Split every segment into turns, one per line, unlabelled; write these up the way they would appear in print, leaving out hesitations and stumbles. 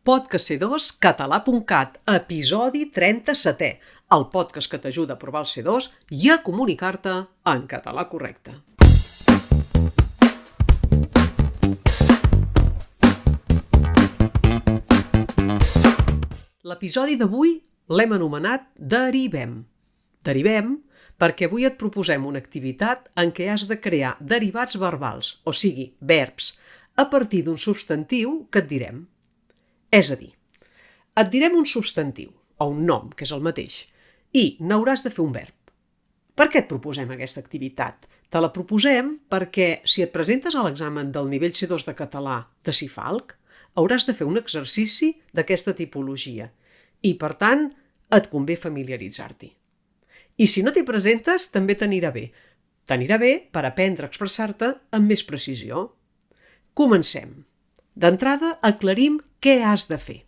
Podcast C2 català.cat, episodi 37è, el podcast que t'ajuda a provar el C2 i a comunicar-te en català correcte. L'episodi d'avui l'hem anomenat Derivem. Derivem perquè avui et proposem una activitat en què has de crear derivats verbals, o sigui, verbs, a partir d'un substantiu que et direm. És a dir, et direm un substantiu, o un nom, que és el mateix, i n'hauràs de fer un verb. Per què et proposem aquesta activitat? Te la proposem perquè si et presentes a l'examen del nivell C2 de català de CIFALC, hauràs de fer un exercici d'aquesta tipologia i, per tant, et convé familiaritzar-t'hi. I si no t'hi presentes, també t'anirà bé. T'anirà bé per aprendre a expressar-te amb més precisió. Comencem. D'entrada, aclarim què has de fer.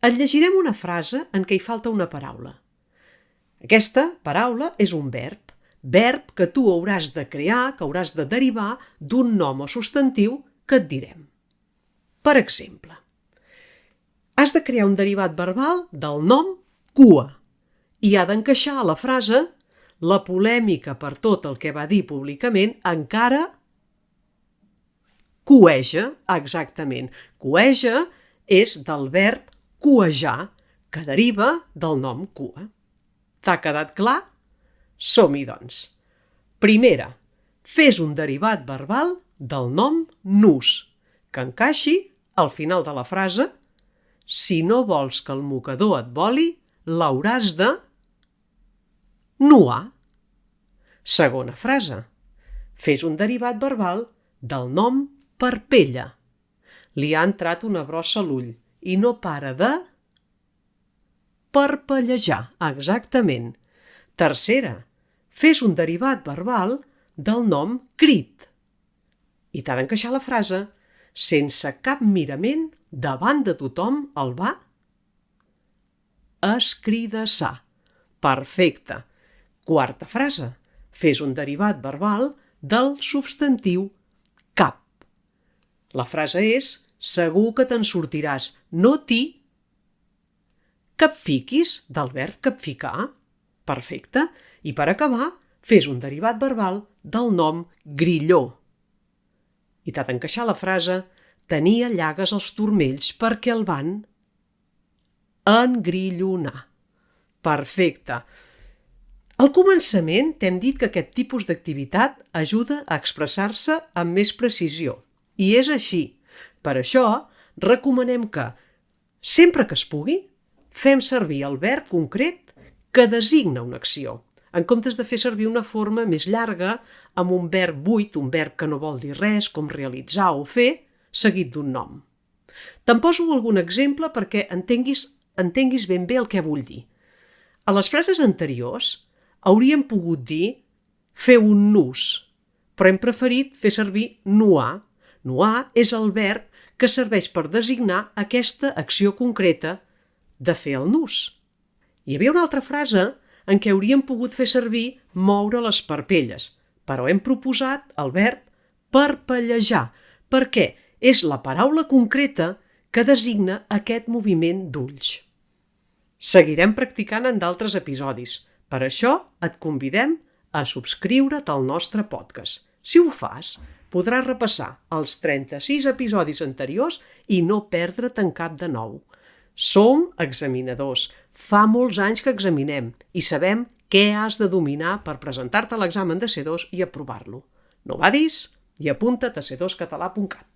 Et llegirem una frase en què hi falta una paraula. Aquesta paraula és un verb que tu hauràs de crear, que hauràs de derivar d'un nom o substantiu que et direm. Per exemple, has de crear un derivat verbal del nom cua i ha d'encaixar a la frase la polèmica per tot el que va dir públicament encara cueja, exactament. Cueja és del verb cuejar, que deriva del nom cua. T'ha quedat clar? Som-hi, doncs. Primera, fes un derivat verbal del nom nus, que encaixi al final de la frase si no vols que el mocador et voli, l'hauràs de nuar. Segona frase, fes un derivat verbal del nom parpella. Li ha entrat una brossa a l'ull i no para de parpellejar, exactament. Tercera, fes un derivat verbal del nom crit. I t'ha d'encaixar la frase sense cap mirament davant de tothom el va escridassar. Perfecte. Quarta frase, fes un derivat verbal del substantiu cap. La frase és segur que te'n sortiràs, no t'hi capfiquis, del verb capficar. Perfecte. I per acabar, fes un derivat verbal del nom grilló. I t'ha d'encaixar la frase tenia llagues als turmells perquè el van engrillonar. Perfecte. Al començament t'hem dit que aquest tipus d'activitat ajuda a expressar-se amb més precisió. I és així. Per això, recomanem que, sempre que es pugui, fem servir el verb concret que designa una acció, en comptes de fer servir una forma més llarga amb un verb buit, un verb que no vol dir res, com realitzar o fer, seguit d'un nom. Te'n poso algun exemple perquè entenguis ben bé el que vull dir. A les frases anteriors hauríem pogut dir fer un nus, però hem preferit fer servir nuar. Nuar és el verb que serveix per designar aquesta acció concreta de fer el nus. Hi havia una altra frase en què hauríem pogut fer servir moure les parpelles, però hem proposat el verb parpellejar, perquè és la paraula concreta que designa aquest moviment d'ulls. Seguirem practicant en d'altres episodis. Per això et convidem a subscriure't al nostre podcast. Si ho fas, podràs repassar els 36 episodis anteriors i no perdre't cap de nou. Som examinadors. Fa molts anys que examinem i sabem què has de dominar per presentar-te a l'examen de C2 i aprovar-lo. No badis i apunta't a c2català.cat.